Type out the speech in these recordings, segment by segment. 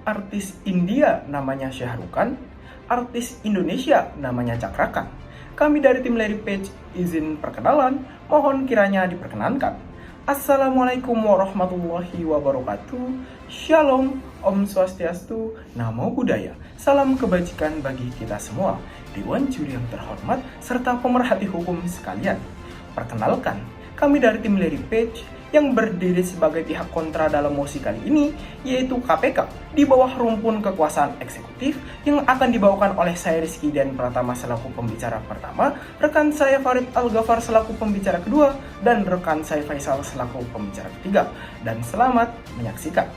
Artis India namanya Shah Rukh Khan, artis Indonesia namanya Cakra Khan. Kami dari tim Larry Page izin perkenalan, mohon kiranya diperkenankan. Assalamualaikum warahmatullahi wabarakatuh. Shalom, Om Swastiastu, Namo Buddhaya. Salam kebajikan bagi kita semua, Dewan Juri yang terhormat, serta pemerhati hukum sekalian. Perkenalkan, kami dari tim Larry Page yang berdiri sebagai pihak kontra dalam mosi kali ini, yaitu KPK di bawah rumpun kekuasaan eksekutif yang akan dibawakan oleh saya Rizky Dian Pratama selaku pembicara pertama, rekan saya Farid Al-Ghafar selaku pembicara kedua, dan rekan saya Faisal selaku pembicara ketiga. Dan selamat menyaksikan.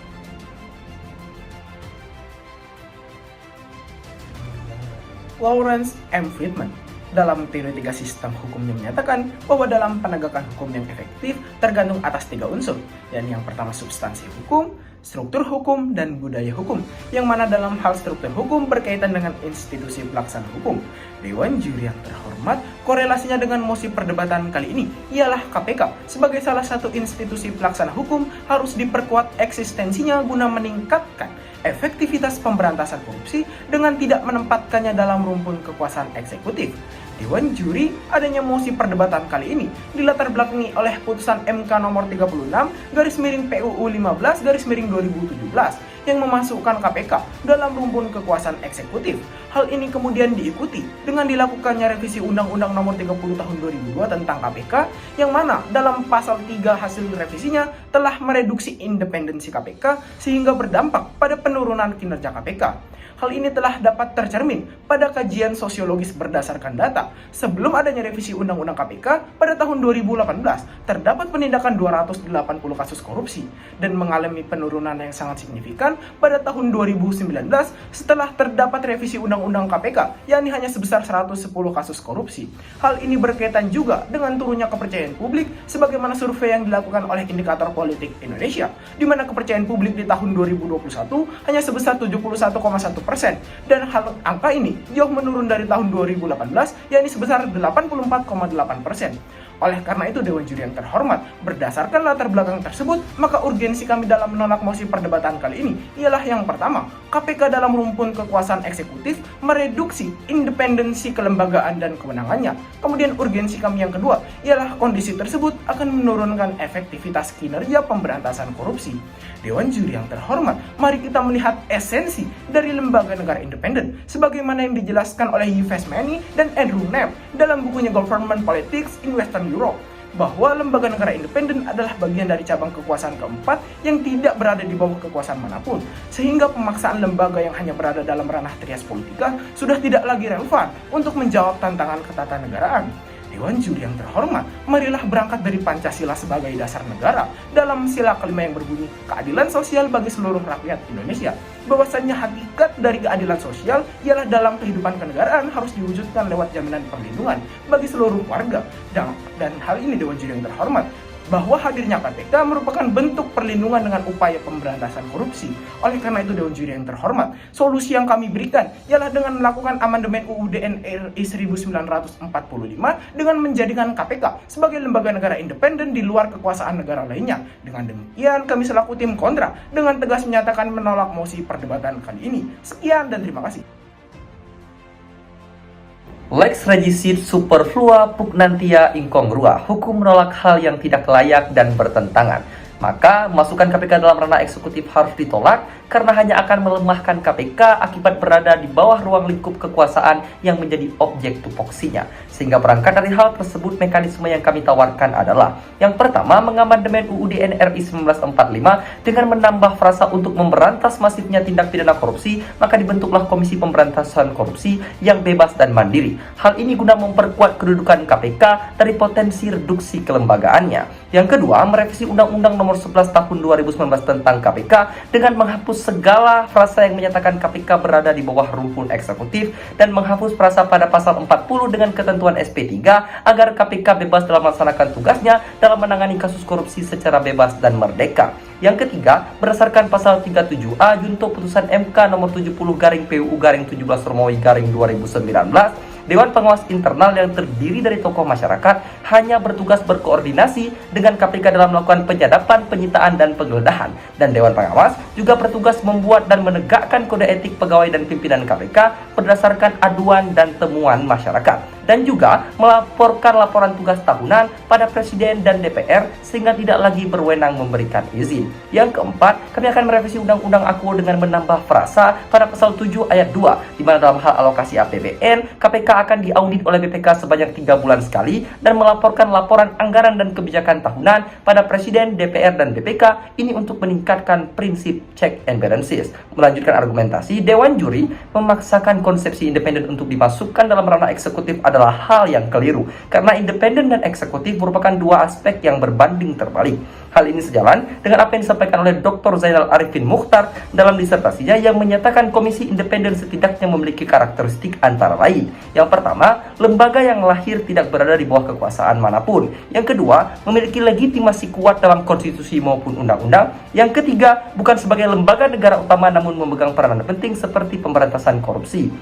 Lawrence M. Friedman dalam teori 3 sistem hukumnya menyatakan bahwa dalam penegakan hukum yang efektif tergantung atas 3 unsur, yakni yang pertama substansi hukum, struktur hukum, dan budaya hukum, yang mana dalam hal struktur hukum berkaitan dengan institusi pelaksana hukum. Dewan Juri yang terhormat, korelasinya dengan mosi perdebatan kali ini ialah KPK sebagai salah satu institusi pelaksana hukum harus diperkuat eksistensinya guna meningkatkan efektivitas pemberantasan korupsi dengan tidak menempatkannya dalam rumpun kekuasaan eksekutif. Dewan Juri adanya mosi perdebatan kali ini dilatar belakangi oleh putusan MK nomor 36/PUU 15/2017 yang memasukkan KPK dalam rumpun kekuasaan eksekutif. Hal ini kemudian diikuti dengan dilakukannya revisi Undang-Undang nomor 30 tahun 2002 tentang KPK, yang mana dalam pasal 3 hasil revisinya telah mereduksi independensi KPK sehingga berdampak pada penurunan kinerja KPK. Hal ini telah dapat tercermin pada kajian sosiologis berdasarkan data. Sebelum adanya revisi Undang-Undang KPK pada tahun 2018, terdapat penindakan 280 kasus korupsi dan mengalami penurunan yang sangat signifikan pada tahun 2019 setelah terdapat revisi Undang-Undang KPK, yakni hanya sebesar 110 kasus korupsi. Hal ini berkaitan juga dengan turunnya kepercayaan publik sebagaimana survei yang dilakukan oleh Indikator Politik Indonesia, di mana kepercayaan publik di tahun 2021 hanya sebesar 71,1%. Dan angka ini jauh menurun dari tahun 2018, yakni sebesar 84,8%. Oleh karena itu, Dewan Juri yang terhormat, berdasarkan latar belakang tersebut, maka urgensi kami dalam menolak mosi perdebatan kali ini ialah yang pertama, KPK dalam rumpun kekuasaan eksekutif mereduksi independensi kelembagaan dan kewenangannya. Kemudian urgensi kami yang kedua ialah kondisi tersebut akan menurunkan efektivitas kinerja pemberantasan korupsi. Dewan Juri yang terhormat, mari kita melihat esensi dari lembaga negara independen sebagaimana yang dijelaskan oleh Yves Meny dan Andrew Knapp dalam bukunya Government Politics in Western Europe, bahwa lembaga negara independen adalah bagian dari cabang kekuasaan keempat yang tidak berada di bawah kekuasaan manapun, sehingga pemaksaan lembaga yang hanya berada dalam ranah trias politika sudah tidak lagi relevan untuk menjawab tantangan ketatanegaraan. Dewan Juri yang terhormat, marilah berangkat dari Pancasila sebagai dasar negara dalam sila kelima yang berbunyi keadilan sosial bagi seluruh rakyat Indonesia. Bahwasannya hakikat dari keadilan sosial ialah dalam kehidupan kenegaraan harus diwujudkan lewat jaminan perlindungan bagi seluruh warga. Dan hal ini Dewan Juri yang terhormat, bahwa hadirnya KPK merupakan bentuk perlindungan dengan upaya pemberantasan korupsi. Oleh karena itu, Dewan Juri yang terhormat, solusi yang kami berikan ialah dengan melakukan amandemen UUD RI 1945 dengan menjadikan KPK sebagai lembaga negara independen di luar kekuasaan negara lainnya. Dengan demikian, kami selaku tim kontra dengan tegas menyatakan menolak mosi perdebatan kali ini. Sekian dan terima kasih. Lex regicide superflua pugnantia incongrua, hukum menolak hal yang tidak layak dan bertentangan. Maka, masukan KPK dalam ranah eksekutif harus ditolak karena hanya akan melemahkan KPK akibat berada di bawah ruang lingkup kekuasaan yang menjadi objek tupoksinya. Sehingga berangkat dari hal tersebut, mekanisme yang kami tawarkan adalah: yang pertama, mengamandemen UUD RI 1945 dengan menambah frasa untuk memberantas masifnya tindak pidana korupsi, maka dibentuklah Komisi Pemberantasan Korupsi yang bebas dan mandiri. Hal ini guna memperkuat kedudukan KPK dari potensi reduksi kelembagaannya. Yang kedua, merevisi Undang-Undang nomor 11 tahun 2019 tentang KPK dengan menghapus segala frasa yang menyatakan KPK berada di bawah rumpun eksekutif dan menghapus frasa pada pasal 40 dengan ketentuan SP3 agar KPK bebas dalam melaksanakan tugasnya dalam menangani kasus korupsi secara bebas dan merdeka. Yang ketiga, berdasarkan pasal 37A junto putusan MK nomor 70/PUU/17 Romawi/2019 Dewan Pengawas Internal yang terdiri dari tokoh masyarakat hanya bertugas berkoordinasi dengan KPK dalam melakukan penyadapan, penyitaan, dan penggeledahan. Dan Dewan Pengawas juga bertugas membuat dan menegakkan kode etik pegawai dan pimpinan KPK berdasarkan aduan dan temuan masyarakat. Dan juga melaporkan laporan tugas tahunan pada Presiden dan DPR sehingga tidak lagi berwenang memberikan izin. Yang keempat, kami akan merevisi Undang-Undang AKUO dengan menambah frasa pada pasal 7 ayat 2, di mana dalam hal alokasi APBN, KPK akan diaudit oleh BPK sebanyak 3 bulan sekali dan melaporkan laporan anggaran dan kebijakan tahunan pada Presiden, DPR, dan BPK, ini untuk meningkatkan prinsip check and balances. Melanjutkan argumentasi, Dewan Juri memaksakan konsepsi independen untuk dimasukkan dalam ranah eksekutif adalah hal yang keliru, karena independen dan eksekutif merupakan dua aspek yang berbanding terbalik. Hal ini sejalan dengan apa yang disampaikan oleh Dr. Zainal Arifin Mukhtar dalam disertasinya yang menyatakan komisi independen setidaknya memiliki karakteristik antara lain. Yang pertama, lembaga yang lahir tidak berada di bawah kekuasaan manapun. Yang kedua, memiliki legitimasi kuat dalam konstitusi maupun undang-undang. Yang ketiga, bukan sebagai lembaga negara utama namun memegang peranan penting seperti pemberantasan korupsi.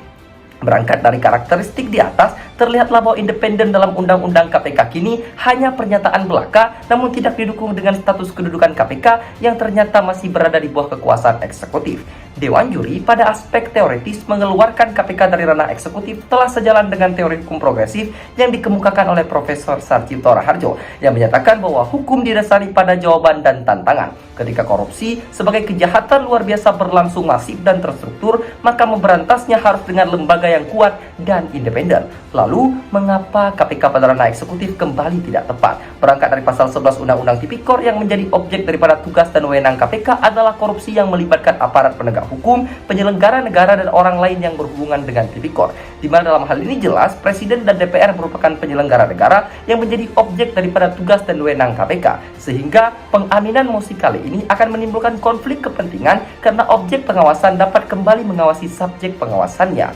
Berangkat dari karakteristik di atas, terlihatlah bahwa independen dalam Undang-Undang KPK kini hanya pernyataan belaka, namun tidak didukung dengan status kedudukan KPK yang ternyata masih berada di bawah kekuasaan eksekutif. Dewan Juri pada aspek teoritis mengeluarkan KPK dari ranah eksekutif telah sejalan dengan teori hukum progresif yang dikemukakan oleh Profesor Sarjito Raharjo yang menyatakan bahwa hukum didasari pada jawaban dan tantangan. Ketika korupsi sebagai kejahatan luar biasa berlangsung masif dan terstruktur, maka memberantasnya harus dengan lembaga yang kuat dan independen. Lalu, mengapa KPK pada ranah eksekutif kembali tidak tepat? Berangkat dari pasal 11 Undang-Undang Tipikor yang menjadi objek daripada tugas dan wewenang KPK adalah korupsi yang melibatkan aparat penegak hukum, penyelenggara negara, dan orang lain yang berhubungan dengan Tipikor. Di mana dalam hal ini jelas, Presiden dan DPR merupakan penyelenggara negara yang menjadi objek daripada tugas dan wewenang KPK. Sehingga pengaminan mosi kali ini akan menimbulkan konflik kepentingan karena objek pengawasan dapat kembali mengawasi subjek pengawasannya.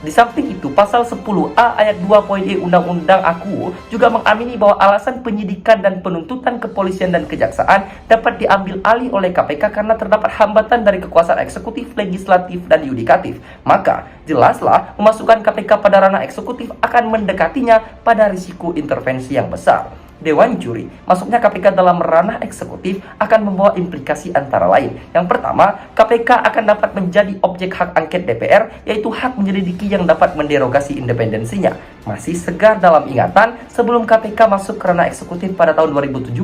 Di samping itu, pasal 10A ayat 2.e Undang-Undang AKUO juga mengamini bahwa alasan penyidikan dan penuntutan kepolisian dan kejaksaan dapat diambil alih oleh KPK karena terdapat hambatan dari kekuasaan eksekutif, legislatif, dan yudikatif. Maka, jelaslah memasukkan KPK pada ranah eksekutif akan mendekatinya pada risiko intervensi yang besar. Dewan Juri, masuknya KPK dalam ranah eksekutif akan membawa implikasi antara lain. Yang pertama, KPK akan dapat menjadi objek hak angket DPR, yaitu hak menyelidiki yang dapat menderogasi independensinya. Masih segar dalam ingatan sebelum KPK masuk ke ranah eksekutif pada tahun 2017,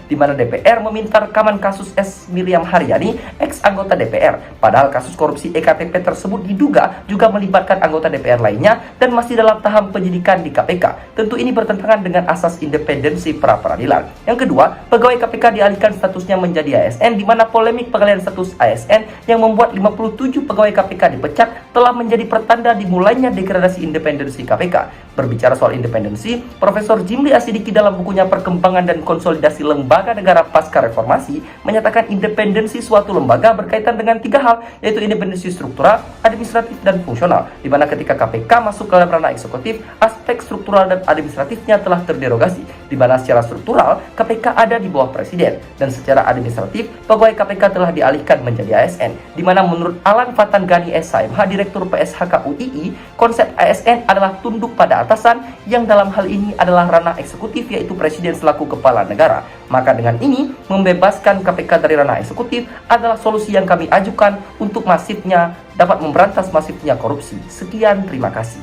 di mana DPR meminta rekaman kasus S. Miriam Haryani, ex-anggota DPR. Padahal kasus korupsi EKTP tersebut diduga juga melibatkan anggota DPR lainnya dan masih dalam tahap penyidikan di KPK. Tentu ini bertentangan dengan asas independensi pra-peradilan. Yang kedua, pegawai KPK dialihkan statusnya menjadi ASN, di mana polemik pengalihan status ASN yang membuat 57 pegawai KPK dipecat telah menjadi pertanda dimulainya degradasi independensi KPK. Berbicara soal independensi, Profesor Jimli Asidiki dalam bukunya Perkembangan dan Konsolidasi Lembaga Negara Pasca Reformasi menyatakan independensi suatu lembaga berkaitan dengan 3 hal, yaitu independensi struktural, administratif, dan fungsional. Di mana ketika KPK masuk ke dalam ranah eksekutif, aspek struktural dan administratifnya telah terderogasi, di mana secara struktural KPK ada di bawah Presiden, dan secara administratif pegawai KPK telah dialihkan menjadi ASN, di mana menurut Alan Fatan Gani SHMH, Direktur PSHK UII, konsep ASN adalah tunduk pada atasan yang dalam hal ini adalah ranah eksekutif, yaitu Presiden selaku kepala negara. Maka dengan ini membebaskan KPK dari ranah eksekutif adalah solusi yang kami ajukan untuk dapat memberantas masifnya korupsi. Sekian, terima kasih.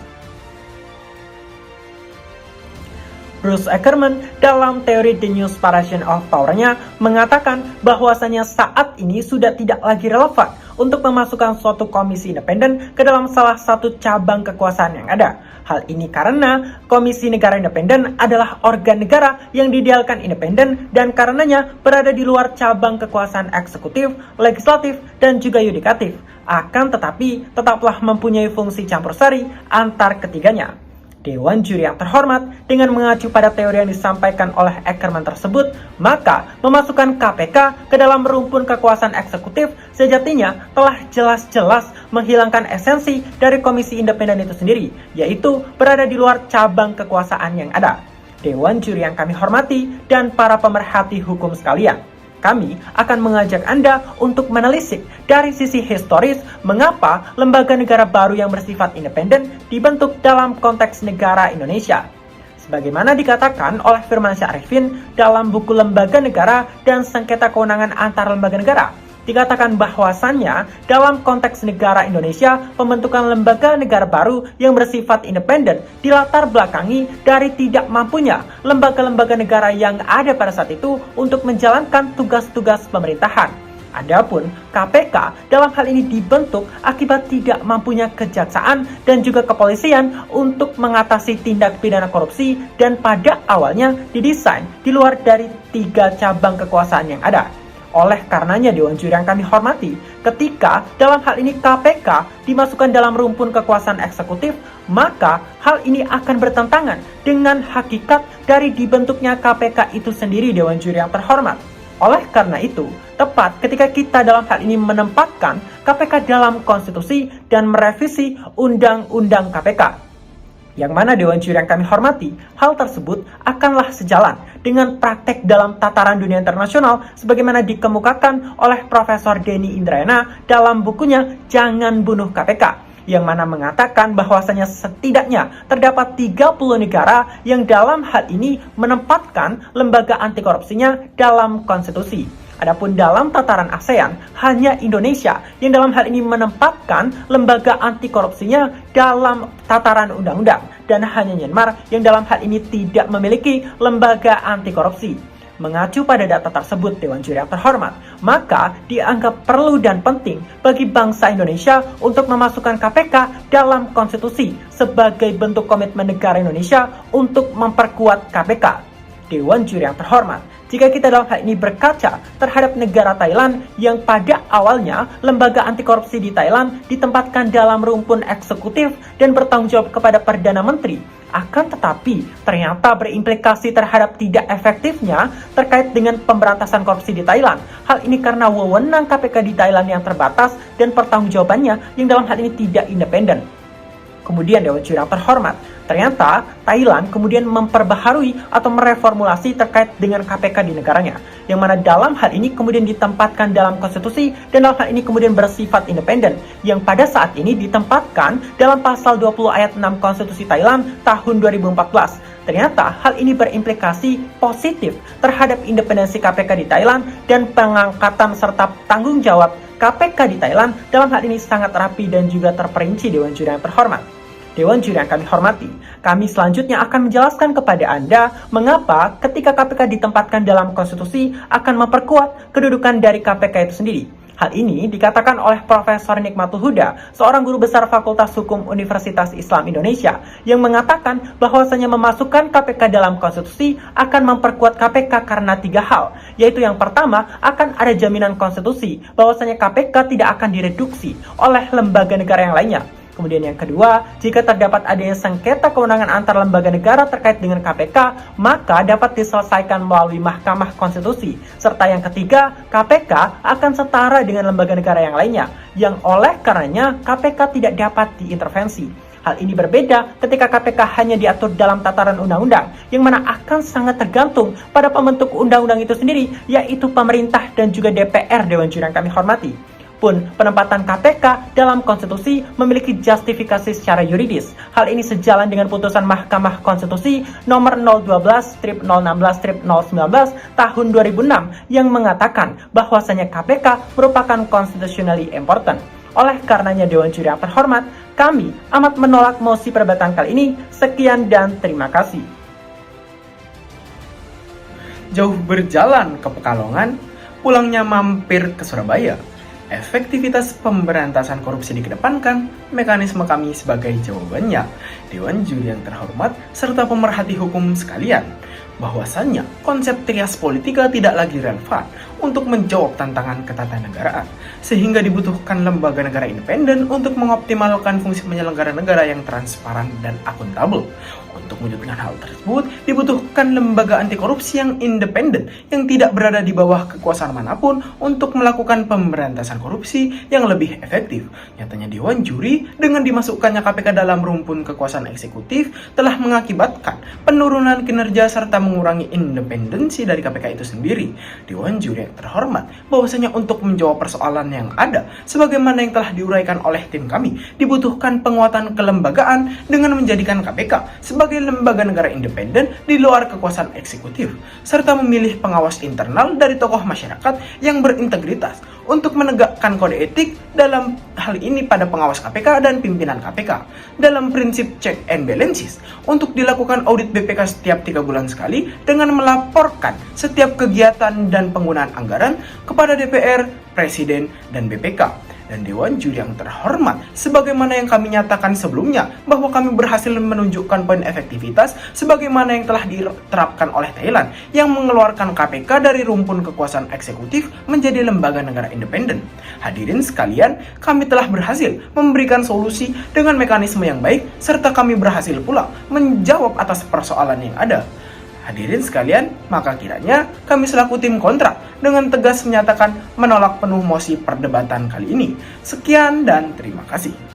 Bruce Ackerman dalam teori The New Separation of Power-nya mengatakan bahwasanya saat ini sudah tidak lagi relevan untuk memasukkan suatu komisi independen ke dalam salah satu cabang kekuasaan yang ada. Hal ini karena Komisi Negara Independen adalah organ negara yang diidealkan independen dan karenanya berada di luar cabang kekuasaan eksekutif, legislatif, dan juga yudikatif. Akan tetapi tetaplah mempunyai fungsi campur sari antar ketiganya. Dewan Juri yang terhormat, dengan mengacu pada teori yang disampaikan oleh Ackerman tersebut, maka memasukkan KPK ke dalam rumpun kekuasaan eksekutif sejatinya telah jelas-jelas menghilangkan esensi dari komisi independen itu sendiri, yaitu berada di luar cabang kekuasaan yang ada. Dewan Juri yang kami hormati dan para pemerhati hukum sekalian, Kami akan mengajak Anda untuk menelisik dari sisi historis mengapa lembaga negara baru yang bersifat independen dibentuk dalam konteks negara Indonesia. Sebagaimana dikatakan oleh Firmansyah Arifin dalam buku Lembaga Negara dan Sengketa Kewenangan Antar Lembaga Negara, dikatakan bahwasannya dalam konteks negara Indonesia, pembentukan lembaga negara baru yang bersifat independen dilatar belakangi dari tidak mampunya lembaga-lembaga negara yang ada pada saat itu untuk menjalankan tugas-tugas pemerintahan. Adapun KPK dalam hal ini dibentuk akibat tidak mampunya kejaksaan dan juga kepolisian untuk mengatasi tindak pidana korupsi dan pada awalnya didesain di luar dari 3 cabang kekuasaan yang ada. Oleh karenanya Dewan Juri yang kami hormati, ketika dalam hal ini KPK dimasukkan dalam rumpun kekuasaan eksekutif, maka hal ini akan bertentangan dengan hakikat dari dibentuknya KPK itu sendiri, Dewan Juri yang terhormat. Oleh karena itu, tepat ketika kita dalam hal ini menempatkan KPK dalam konstitusi dan merevisi Undang-Undang KPK, yang mana Dewan Juri yang kami hormati, hal tersebut akanlah sejalan dengan praktek dalam tataran dunia internasional sebagaimana dikemukakan oleh Profesor Denny Indrayana dalam bukunya Jangan Bunuh KPK, yang mana mengatakan bahwasanya setidaknya terdapat 30 negara yang dalam hal ini menempatkan lembaga anti korupsinya dalam konstitusi. Adapun dalam tataran ASEAN, hanya Indonesia yang dalam hal ini menempatkan lembaga anti korupsinya dalam tataran undang-undang, dan hanya Myanmar yang dalam hal ini tidak memiliki lembaga anti korupsi. Mengacu pada data tersebut, Dewan Juri yang terhormat, maka dianggap perlu dan penting bagi bangsa Indonesia untuk memasukkan KPK dalam konstitusi sebagai bentuk komitmen negara Indonesia untuk memperkuat KPK. Dewan Juri yang terhormat, jika kita dalam hal ini berkaca terhadap negara Thailand yang pada awalnya lembaga anti korupsi di Thailand ditempatkan dalam rumpun eksekutif dan bertanggung jawab kepada Perdana Menteri, akan tetapi ternyata berimplikasi terhadap tidak efektifnya terkait dengan pemberantasan korupsi di Thailand. Hal ini karena wewenang KPK di Thailand yang terbatas dan pertanggungjawabannya yang dalam hal ini tidak independen. Kemudian Dewan Juri yang terhormat, ternyata Thailand kemudian memperbaharui atau mereformulasi terkait dengan KPK di negaranya, yang mana dalam hal ini kemudian ditempatkan dalam konstitusi dan dalam hal ini kemudian bersifat independen, yang pada saat ini ditempatkan dalam pasal 20 ayat 6 konstitusi Thailand tahun 2014. Ternyata hal ini berimplikasi positif terhadap independensi KPK di Thailand dan pengangkatan serta tanggung jawab KPK di Thailand dalam hal ini sangat rapi dan juga terperinci, Dewan Juri yang terhormat. Dewan Juri yang kami hormati, kami selanjutnya akan menjelaskan kepada Anda mengapa ketika KPK ditempatkan dalam konstitusi akan memperkuat kedudukan dari KPK itu sendiri. Hal ini dikatakan oleh Profesor Nikmatul Huda, seorang guru besar Fakultas Hukum Universitas Islam Indonesia, yang mengatakan bahwasanya memasukkan KPK dalam konstitusi akan memperkuat KPK karena 3 hal, yaitu yang pertama akan ada jaminan konstitusi bahwasanya KPK tidak akan direduksi oleh lembaga negara yang lainnya. Kemudian yang kedua, jika terdapat adanya sengketa kewenangan antar lembaga negara terkait dengan KPK, maka dapat diselesaikan melalui Mahkamah Konstitusi. Serta yang ketiga, KPK akan setara dengan lembaga negara yang lainnya, yang oleh karenanya KPK tidak dapat diintervensi. Hal ini berbeda ketika KPK hanya diatur dalam tataran undang-undang, yang mana akan sangat tergantung pada pembentuk undang-undang itu sendiri, yaitu pemerintah dan juga DPR, Dewan Juri yang kami hormati. Pun penempatan KPK dalam konstitusi memiliki justifikasi secara yuridis. Hal ini sejalan dengan putusan Mahkamah Konstitusi nomor 012/016/019 tahun 2006 yang mengatakan bahwasanya KPK merupakan constitutionally important. Oleh karenanya Dewan Juri yang terhormat, kami amat menolak mosi perdebatan kali ini. Sekian dan terima kasih. Jauh berjalan ke Pekalongan, pulangnya mampir ke Surabaya. Efektivitas pemberantasan korupsi dikedepankan, mekanisme kami sebagai jawabannya. Dewan Juri yang terhormat serta pemerhati hukum sekalian, bahwasannya konsep trias politika tidak lagi relevan untuk menjawab tantangan ketatanegaraan, sehingga dibutuhkan lembaga negara independen untuk mengoptimalkan fungsi penyelenggara negara yang transparan dan akuntabel. Untuk mewujudkan hal tersebut, dibutuhkan lembaga anti korupsi yang independen, yang tidak berada di bawah kekuasaan manapun untuk melakukan pemberantasan korupsi yang lebih efektif. Nyatanya Dewan Juri dengan dimasukkannya KPK dalam rumpun kekuasaan eksekutif telah mengakibatkan penurunan kinerja serta mengurangi independensi dari KPK itu sendiri. Dewan Juri yang terhormat, bahwasanya untuk menjawab persoalan yang ada, sebagaimana yang telah diuraikan oleh tim kami, dibutuhkan penguatan kelembagaan dengan menjadikan KPK sebagai lembaga negara independen di luar kekuasaan eksekutif, serta memilih pengawas internal dari tokoh masyarakat yang berintegritas untuk menegakkan kode etik dalam hal ini pada pengawas KPK dan pimpinan KPK dalam prinsip check and balances, untuk dilakukan audit BPK setiap 3 bulan sekali dengan melaporkan setiap kegiatan dan penggunaan anggaran kepada DPR, Presiden, dan BPK. Dan Dewan Juri yang terhormat, sebagaimana yang kami nyatakan sebelumnya, bahwa kami berhasil menunjukkan poin efektivitas sebagaimana yang telah diterapkan oleh Thailand yang mengeluarkan KPK dari rumpun kekuasaan eksekutif menjadi lembaga negara independen. Hadirin sekalian, kami telah berhasil memberikan solusi dengan mekanisme yang baik, serta kami berhasil pula menjawab atas persoalan yang ada. Hadirin sekalian, maka kiranya kami selaku tim kontrak dengan tegas menyatakan menolak penuh mosi perdebatan kali ini. Sekian dan terima kasih.